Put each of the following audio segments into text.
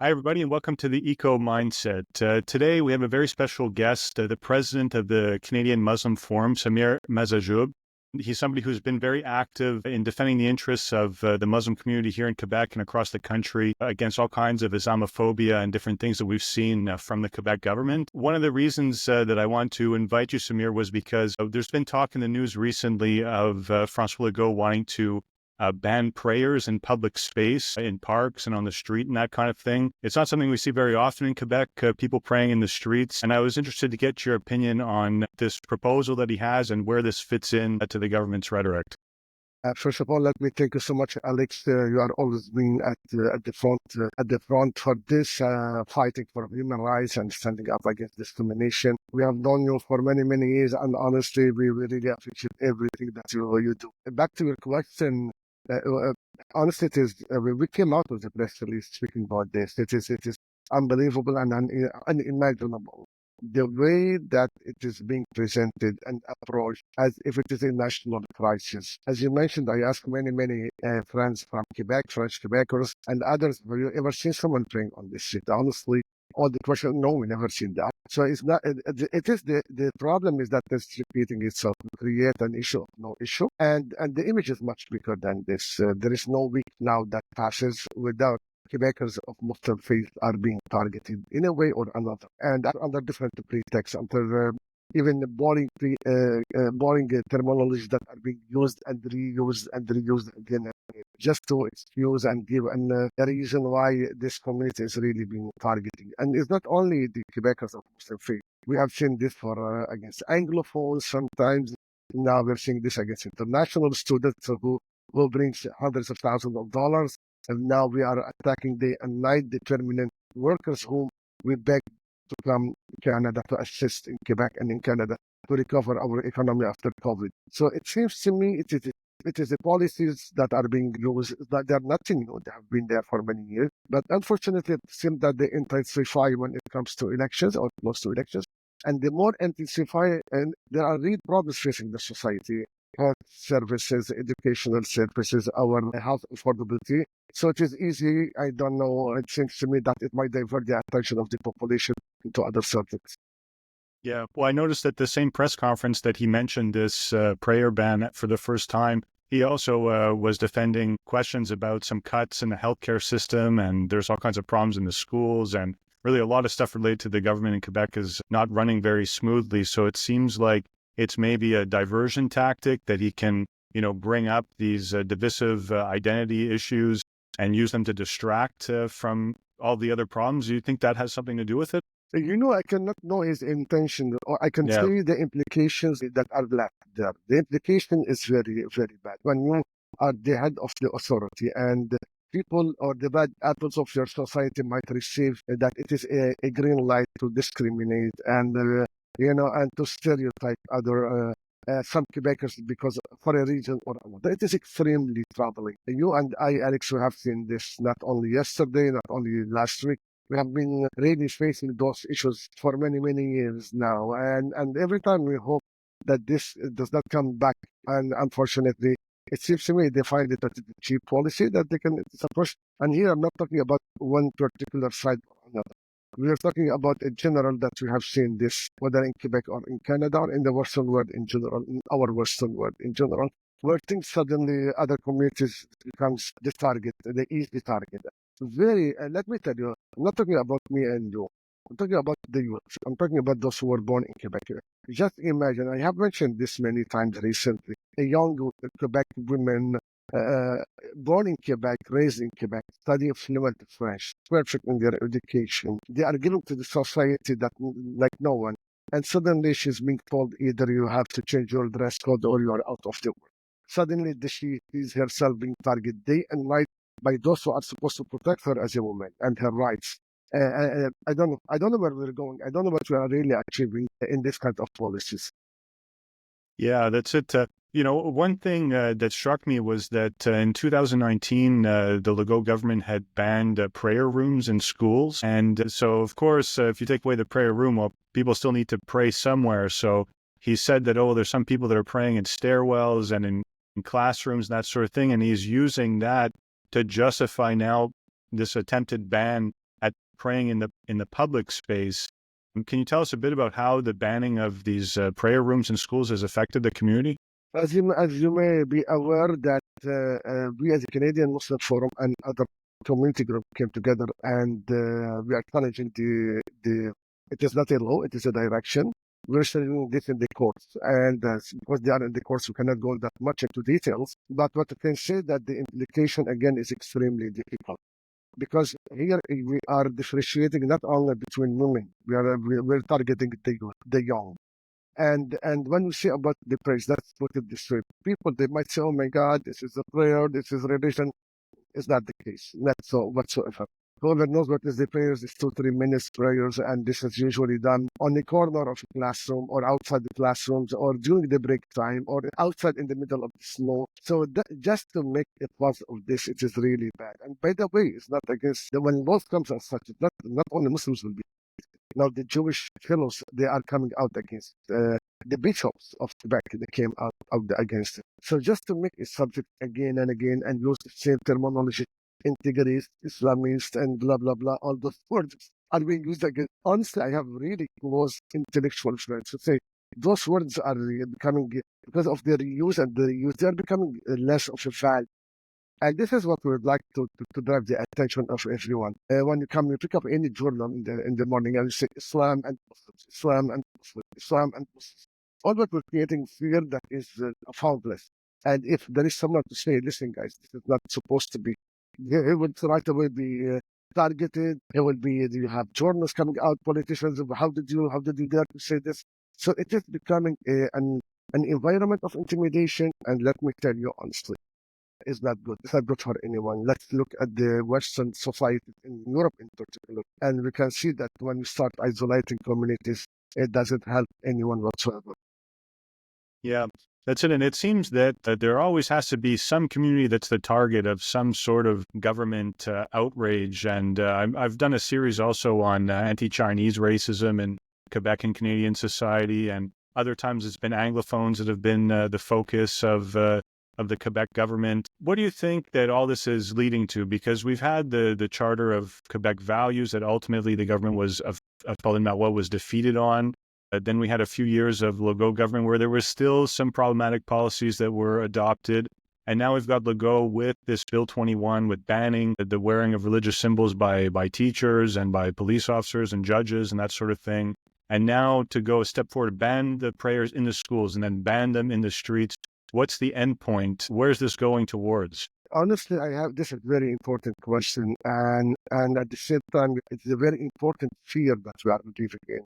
Hi, everybody, and welcome to the Eco Mindset. Today, we have a very special guest, the president of the Canadian Muslim Forum, Samer Majzoub. He's somebody who's been very active in defending the interests of the Muslim community here in Quebec and across the country against all kinds of Islamophobia and different things that we've seen from the Quebec government. One of the reasons that I want to invite you, Samer, was because there's been talk in the news recently of François Legault wanting to ban prayers in public space, in parks and on the street and that kind of thing. It's not something we see very often in Quebec, people praying in the streets. And I was interested to get your opinion on this proposal that he has and where this fits in to the government's rhetoric. First of all, let me thank you so much, Alex. You are always being at the front for this, fighting for human rights and standing up against discrimination. We have known you for many, many years, and honestly, we really appreciate everything that you do. Back to your question. Honestly, it is we came out with the press release speaking about this. It is unbelievable and unimaginable. The way that it is being presented and approached as if it is a national crisis. As you mentioned, I asked many friends from Quebec, French Quebecers, and others, have you ever seen someone praying on this shit? Honestly, all the question, no, we never seen that. So it's not, it is the problem is that it's repeating itself to create an issue of no issue. And the image is much bigger than this. There is no week now that passes without Quebecers of Muslim faith are being targeted in a way or another, and under different pretexts, under even the boring terminologies that are being used and reused again and again, just to excuse and give a reason why this community is really being targeted. And it's not only the Quebecers of Muslim faith. We have seen this for against Anglophones sometimes. Now we're seeing this against international students who brings hundreds of thousands of dollars. And now we are attacking day and night determinant workers whom we beg to come to Canada to assist in Quebec and in Canada to recover our economy after COVID. So it seems to me it is the policies that are being used, that they're nothing new. They have been there for many years. But unfortunately, it seems that they intensify when it comes to elections or close to elections. And the more intensify, and there are real problems facing the society. Health services, educational services, our health affordability. So it is easy, I don't know, it seems to me that it might divert the attention of the population into other subjects. Yeah, well, I noticed at the same press conference that he mentioned this prayer ban for the first time. He also was defending questions about some cuts in the healthcare system, and there's all kinds of problems in the schools, and really a lot of stuff related to the government in Quebec is not running very smoothly. So it seems like it's maybe a diversion tactic that he can, bring up these divisive identity issues and use them to distract from all the other problems. Do you think that has something to do with it? I cannot know his intention, or I can see the implications that are left there. The implication is very, very bad. When you are the head of the authority and people or the bad apples of your society might receive that it is a green light to discriminate and and to stereotype other some Quebecers because for a reason or another. It is extremely troubling. You and I, Alex, we have seen this not only yesterday, not only last week. We have been really facing those issues for many, many years now. And every time we hope that this does not come back. And unfortunately, it seems to me they find it a cheap policy that they can approach. And here I'm not talking about one particular side or another. We are talking about in general that we have seen this, whether in Quebec or in Canada or in the Western world in general, in our Western world in general, where things suddenly other communities becomes the target, the easy target. Very, let me tell you, I'm not talking about me and you. I'm talking about the youth. I'm talking about those who were born in Quebec. Just imagine, I have mentioned this many times recently, a young Quebec woman born in Quebec, raised in Quebec, studying fluent French, perfect in their education. They are given to the society that like no one. And suddenly she's being told either you have to change your dress code or you are out of the world. Suddenly she sees herself being targeted day and night by those who are supposed to protect her as a woman and her rights. I don't know. I don't know where we're going. I don't know what we are really achieving in this kind of policies. Yeah, that's it. One thing that struck me was that in 2019, the Legault government had banned prayer rooms in schools. And so, of course, if you take away the prayer room, well, people still need to pray somewhere. So he said that, there's some people that are praying in stairwells and in classrooms and that sort of thing. And he's using that to justify now this attempted ban at praying in the public space. Can you tell us a bit about how the banning of these prayer rooms in schools has affected the community? As you may be aware that we as a Canadian Muslim Forum and other community group came together and we are challenging the it is not a law, it is a direction. We're studying this in the courts, and because they are in the courts, we cannot go that much into details. But what I can say that the implication again is extremely difficult because here we are differentiating not only between women, we're targeting the young. And when we say about the praise, that's what it destroys. People, they might say, oh my God, this is a prayer, this is religion. It's not the case, not so whatsoever. Whoever knows what is the prayers is 2-3 minutes prayers, and this is usually done on the corner of a classroom or outside the classrooms or during the break time or outside in the middle of the snow. So just to make a fuss of this, it is really bad. And by the way, it's not against, when laws comes as such, it's not only Muslims will be. Now the Jewish fellows, they are coming out against the bishops of Quebec. They came out against it. So just to make a subject again and again and use the same terminology, integrist, Islamist, and blah blah blah, all those words are being used again. Honestly, I have really close intellectual friends who say those words are becoming, because of their use and their use, they are becoming less of a value. And this is what we would like to drive the attention of everyone. When you pick up any journal in the morning and you say Islam and Muslims, Islam and Muslims, Islam and Muslims, all that we're creating fear that is foundless. And if there is someone to say, listen, guys, this is not supposed to be, he would right away be targeted. He will be, you have journalists coming out, politicians, how did you dare to say this? So it is becoming an environment of intimidation. And let me tell you honestly, is not good. It's not good for anyone. Let's look at the Western society in Europe in particular, and we can see that when we start isolating communities, it doesn't help anyone whatsoever. Yeah, that's it. And it seems that there always has to be some community that's the target of some sort of government outrage. And I've done a series also on anti-Chinese racism in Quebec and Canadian society, and other times it's been Anglophones that have been the focus of the Quebec government. What do you think that all this is leading to? Because we've had the Charter of Quebec Values that ultimately the government of Pauline Marois was defeated on. Then we had a few years of Legault government where there were still some problematic policies that were adopted. And now we've got Legault with this Bill 21 with banning the wearing of religious symbols by teachers and by police officers and judges and that sort of thing. And now to go a step forward, ban the prayers in the schools and then ban them in the streets. What's the end point? Where's this going towards? Honestly, this is a very important question, and at the same time, it's a very important fear that we are living in.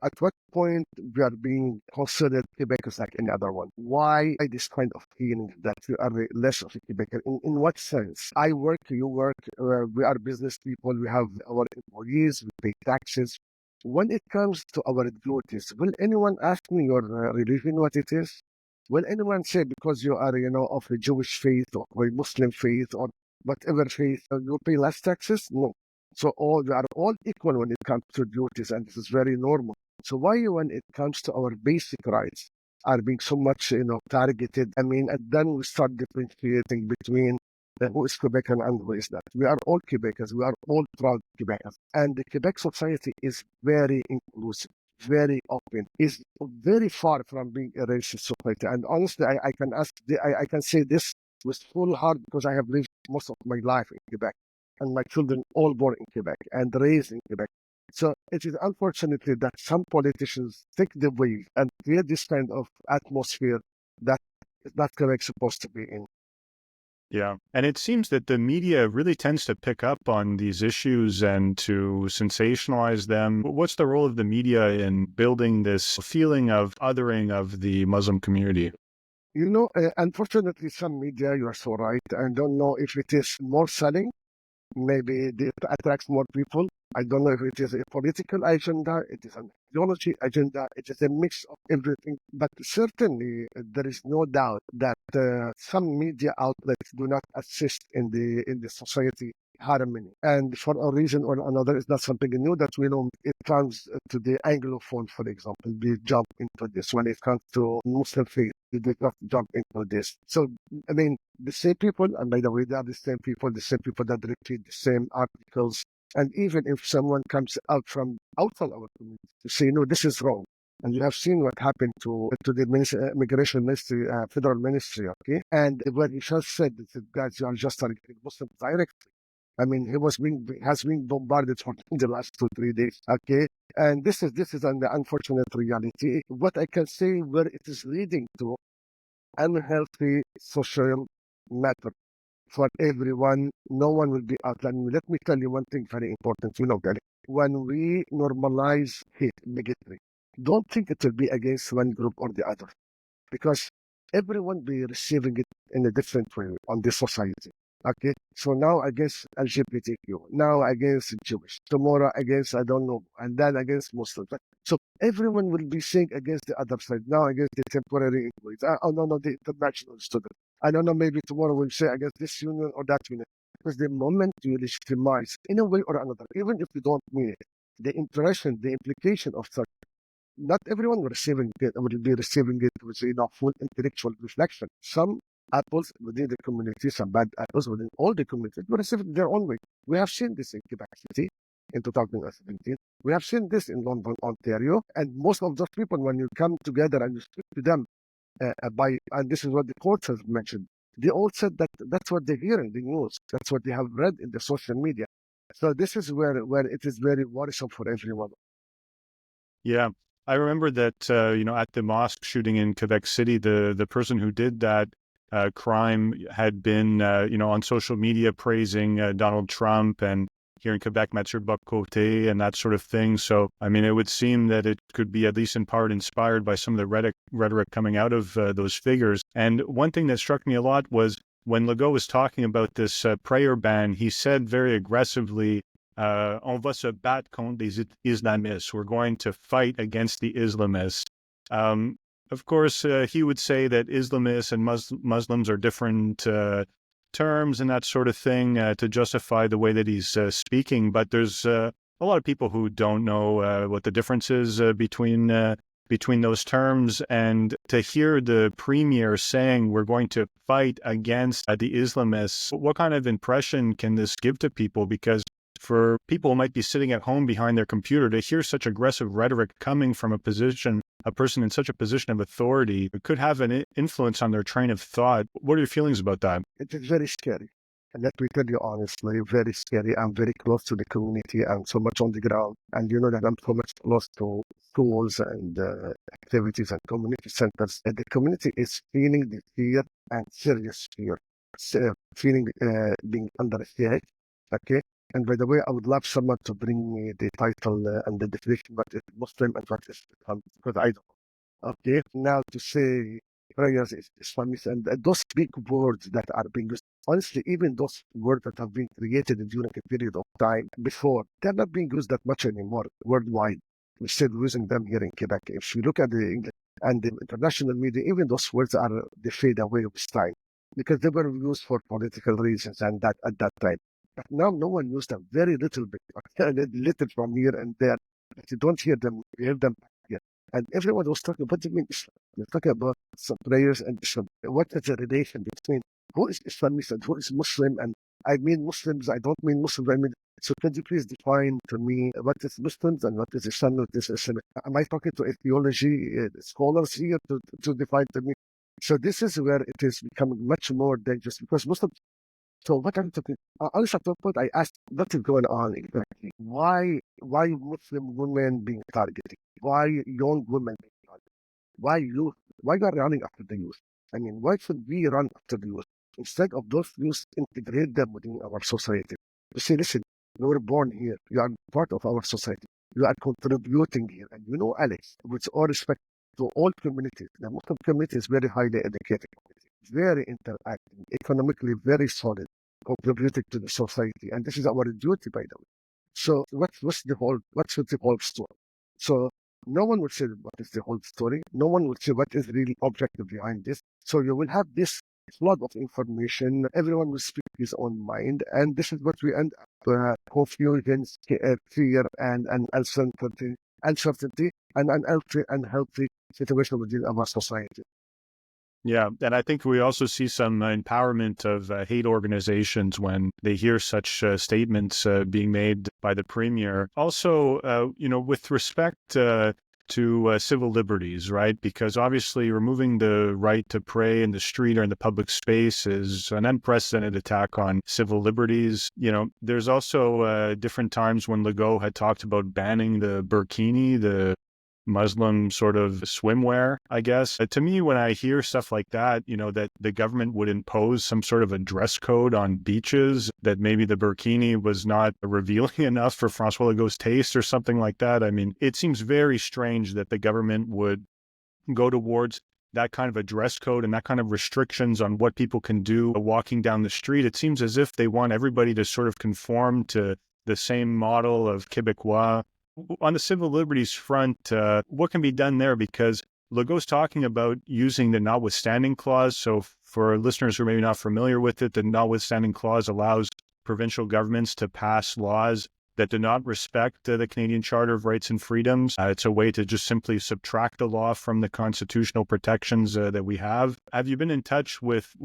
At what point we are being considered Quebecers like any other one? Why this kind of feeling that we are less of a Quebecer? In what sense? I work, you work, we are business people, we have our employees, we pay taxes. When it comes to our duties, will anyone ask me your religion, what it is? Will anyone say because you are, of a Jewish faith or a Muslim faith or whatever faith, you pay less taxes? No. So we are all equal when it comes to duties, and this is very normal. So why, when it comes to our basic rights, are being so much, targeted? I mean, and then we start differentiating between who is Quebecan and who is not. We are all Quebecers. We are all proud Quebecers. And the Quebec society is very inclusive, very open, is very far from being a racist society. And honestly, I can say this with full heart because I have lived most of my life in Quebec, and my children all born in Quebec and raised in Quebec. So it is unfortunately that some politicians take the wave and create this kind of atmosphere that is not Quebec supposed to be in. Yeah. And it seems that the media really tends to pick up on these issues and to sensationalize them. What's the role of the media in building this feeling of othering of the Muslim community? Unfortunately, some media, you are so right. I don't know if it is more selling. Maybe it attracts more people. I don't know if it is a political agenda, it is an ideology agenda, it is a mix of everything. But certainly, there is no doubt that some media outlets do not assist in the society harmony. And for a reason or another, it's not something new that we know. It comes to the Anglophone, for example. They jump into this. When it comes to Muslim faith, they do not jump into this. So, I mean, the same people, and by the way, they are the same people that repeat the same articles, And even if someone comes out from outside our community to say, no, this is wrong. And you have seen what happened to the immigration ministry, federal ministry, okay? And where he just said, guys, you are just targeting Muslims directly. I mean, has been bombarded for the last 2-3 days. Okay, and this is an unfortunate reality. What I can say, where it is leading to unhealthy social matter for everyone. No one will be out. And let me tell you one thing very important. Gary, when we normalize hate, bigotry, don't think it will be against one group or the other, because everyone be receiving it in a different way on the society. Okay, so now against LGBTQ, now against Jewish, tomorrow against I don't know, and then against Muslims. So everyone will be saying against the other side, now against the temporary employees. Oh no, no, the international student. I don't know, maybe tomorrow we'll say against this union or that union. Because the moment you legitimize in a way or another, even if you don't mean it, the impression, the implication of such, not everyone will be receiving it with full intellectual reflection. Some apples within the community, some bad apples within all the communities will receive it their own way. We have seen this in Quebec City in 2017. We have seen this in London, Ontario, and most of those people, when you come together and you speak to them and this is what the court has mentioned, they all said that that's what they hear in the news, that's what they have read in the social media. So this is where it is very worrisome for everyone. Yeah. I remember that, at the mosque shooting in Quebec City, the person who did that crime had been, on social media praising Donald Trump, and here in Quebec, Mathieu Bock-Côté and that sort of thing. So, I mean, it would seem that it could be at least in part inspired by some of the rhetoric coming out of those figures. And one thing that struck me a lot was when Legault was talking about this prayer ban, he said very aggressively, on va se battre contre les Islamistes. We're going to fight against the Islamists. Of course, he would say that Islamists and Muslims are different terms and that sort of thing to justify the way that he's speaking. But there's a lot of people who don't know what the difference is between those terms. And to hear the premier saying we're going to fight against the Islamists, what kind of impression can this give to people? Because for people who might be sitting at home behind their computer, to hear such aggressive rhetoric coming from a person in such a position of authority, it could have an influence on their train of thought. What are your feelings about that? It is very scary. And let me tell you honestly, very scary. I'm very close to the community. I'm so much on the ground. And you know that I'm so much close to schools and activities and community centers. And the community is feeling the fear and serious fear, feeling being under attack. Okay. And by the way, I would love someone to bring me the title and the definition, what is Muslim and what is Islam, because I don't. Okay, now to say prayers is Islamist, and those big words that are being used, honestly, even those words that have been created during a period of time before, they're not being used that much anymore worldwide. We're still using them here in Quebec. If you look at the English and the international media, even those words they fade away with time because they were used for political reasons and that at that time. But now no one used them, very little bit, little from here and there. But you don't hear them, you hear them back here. And everyone was talking, what do you mean Islam? You're talking about some prayers and Islam. What is the relation between who is Islamist and who is Muslim? And I mean Muslims, I don't mean Muslims, I mean, so could you please define to me what is Muslims and what is Islam, what is Islam? Am I talking to a theology scholars here to define to me? So this is where it is becoming much more dangerous because Muslims. So what I'm talking, honestly, at one point I asked, what is going on exactly? Why Muslim women being targeted? Why young women being targeted? Why youth? Why you are running after the youth? I mean, why should we run after the youth? Instead of those youth, integrate them within our society. You say, listen, you were born here. You are part of our society. You are contributing here. And you know, Alex, with all respect to all communities, the Muslim community is very highly educated community, very interacting, economically very solid, contributing to the society. And this is our duty, by the way. So what's the whole story? So no one will say what is the whole story. No one will say what is really objective behind this. So you will have this flood of information. Everyone will speak his own mind. And this is what we end up confusion, fear, and uncertainty, and an unhealthy situation within our society. Yeah, and I think we also see some empowerment of hate organizations when they hear such statements being made by the premier. Also, with respect to civil liberties, right? Because obviously removing the right to pray in the street or in the public space is an unprecedented attack on civil liberties. There's also different times when Legault had talked about banning the burkini, the Muslim sort of swimwear, I guess. To me, when I hear stuff like that, that the government would impose some sort of a dress code on beaches, that maybe the burkini was not revealing enough for Francois Legault's taste or something like that. I mean, it seems very strange that the government would go towards that kind of a dress code and that kind of restrictions on what people can do walking down the street. It seems as if they want everybody to sort of conform to the same model of Quebecois. On the civil liberties front, what can be done there? Because Legault's talking about using the notwithstanding clause. So for listeners who are maybe not familiar with it, the notwithstanding clause allows provincial governments to pass laws that do not respect the Canadian Charter of Rights and Freedoms. It's a way to just simply subtract the law from the constitutional protections that we have. Have you been in touch with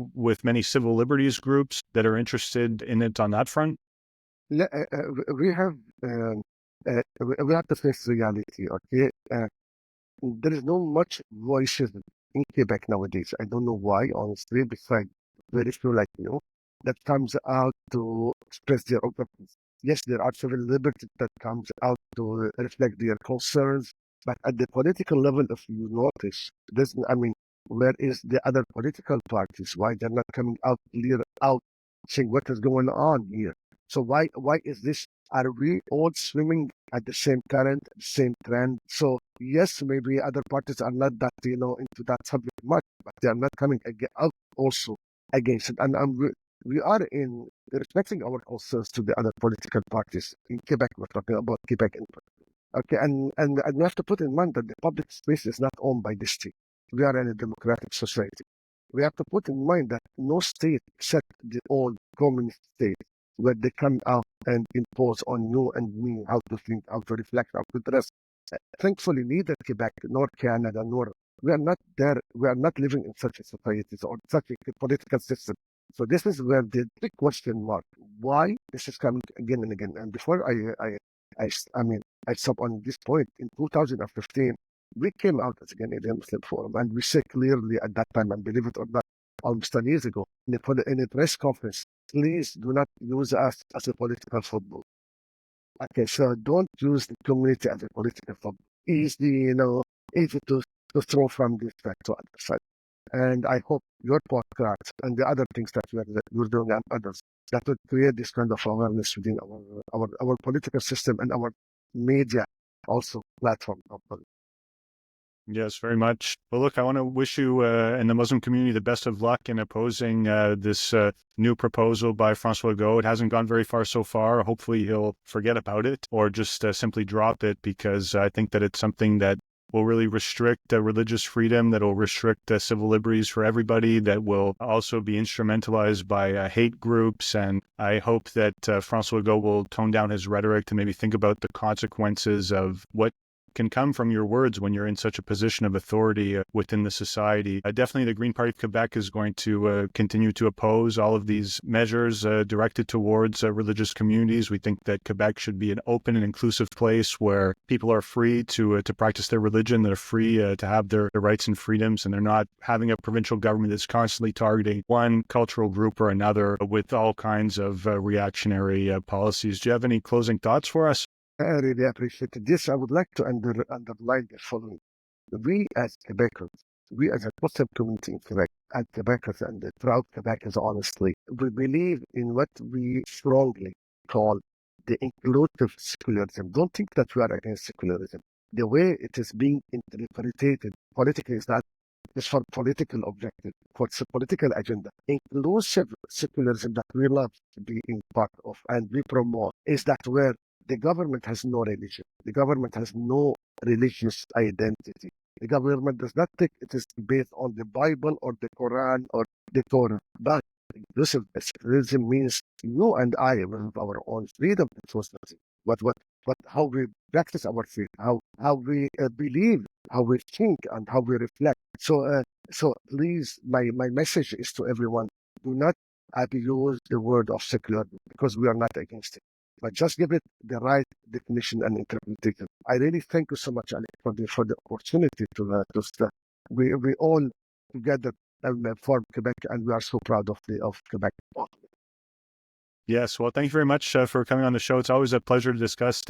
many civil liberties groups that are interested in it on that front? We have we have to face reality, okay? There is no much voices in Quebec nowadays. I don't know why, honestly, besides very few like you that comes out to express their opinions. Yes, there are civil liberties that comes out to reflect their concerns, but at the political level, if you notice, where is the other political parties? Why they're not coming out clear out saying what is going on here? So why is this? Are we all swimming at the same current, same trend? So yes, maybe other parties are not that into that subject much, but they are not coming out also against it. And we are in respecting our concerns to the other political parties in Quebec. We're talking about Quebec, okay, and we have to put in mind that the public space is not owned by the state. We are in a democratic society. We have to put in mind that no state except the old communist state where they come out and impose on you and me how to think, how to reflect, how to dress. Thankfully, neither Quebec nor Canada nor we are not there. We are not living in such a society or such a political system. So this is where the big question mark: why this is coming again and again? And before I stop on this point. In 2015, we came out as a Canadian Muslim Forum, and we said clearly at that time, and believe it or not, almost 10 years ago, in a press conference, please do not use us as a political football. Okay, so don't use the community as a political football. Easy, easy to throw from this side to other side. And I hope your podcast and the other things that you're doing and others that would create this kind of awareness within our political system and our media also platform. Yes, very much. Well, look, I want to wish you and the Muslim community the best of luck in opposing this new proposal by Francois Legault. It hasn't gone very far so far. Hopefully he'll forget about it or just simply drop it, because I think that it's something that will really restrict religious freedom, that will restrict civil liberties for everybody, that will also be instrumentalized by hate groups. And I hope that Francois Legault will tone down his rhetoric to maybe think about the consequences of what can come from your words when you're in such a position of authority within the society. Definitely the Green Party of Quebec is going to continue to oppose all of these measures directed towards religious communities. We think that Quebec should be an open and inclusive place where people are free to practice their religion, they're free to have their rights and freedoms, and they're not having a provincial government that's constantly targeting one cultural group or another with all kinds of reactionary policies. Do you have any closing thoughts for us? I really appreciate this. I would like to underline the following. We as Quebecers, we as a Muslim community in Quebec, and Quebecers and the proud Quebecers, honestly, we believe in what we strongly call the inclusive secularism. Don't think that we are against secularism. The way it is being interpreted politically is that it's for political objective, for political agenda. Inclusive secularism that we love to be in part of and we promote is that where the government has no religion. The government has no religious identity. The government does not think it is based on the Bible or the Quran or the Torah. But inclusive secularism means you and I have our own freedom to choose nothing. What, how we practice our faith, how we believe, how we think, and how we reflect. So So please, my message is to everyone, do not abuse the word of secular because we are not against it, but just give it the right definition and interpretation. I really thank you so much, Ali, for the opportunity to start. We all together form Quebec, and we are so proud of Quebec. Yes, well, thank you very much for coming on the show. It's always a pleasure to discuss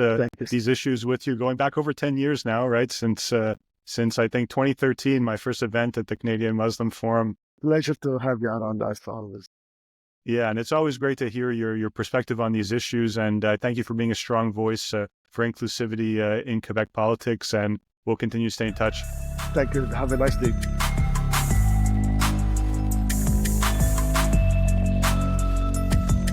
these issues with you, going back over 10 years now, right? Since I think 2013, my first event at the Canadian Muslim Forum. Pleasure to have you around us always. Yeah, and it's always great to hear your perspective on these issues. And thank you for being a strong voice for inclusivity in Quebec politics. And we'll continue to stay in touch. Thank you. Have a nice day.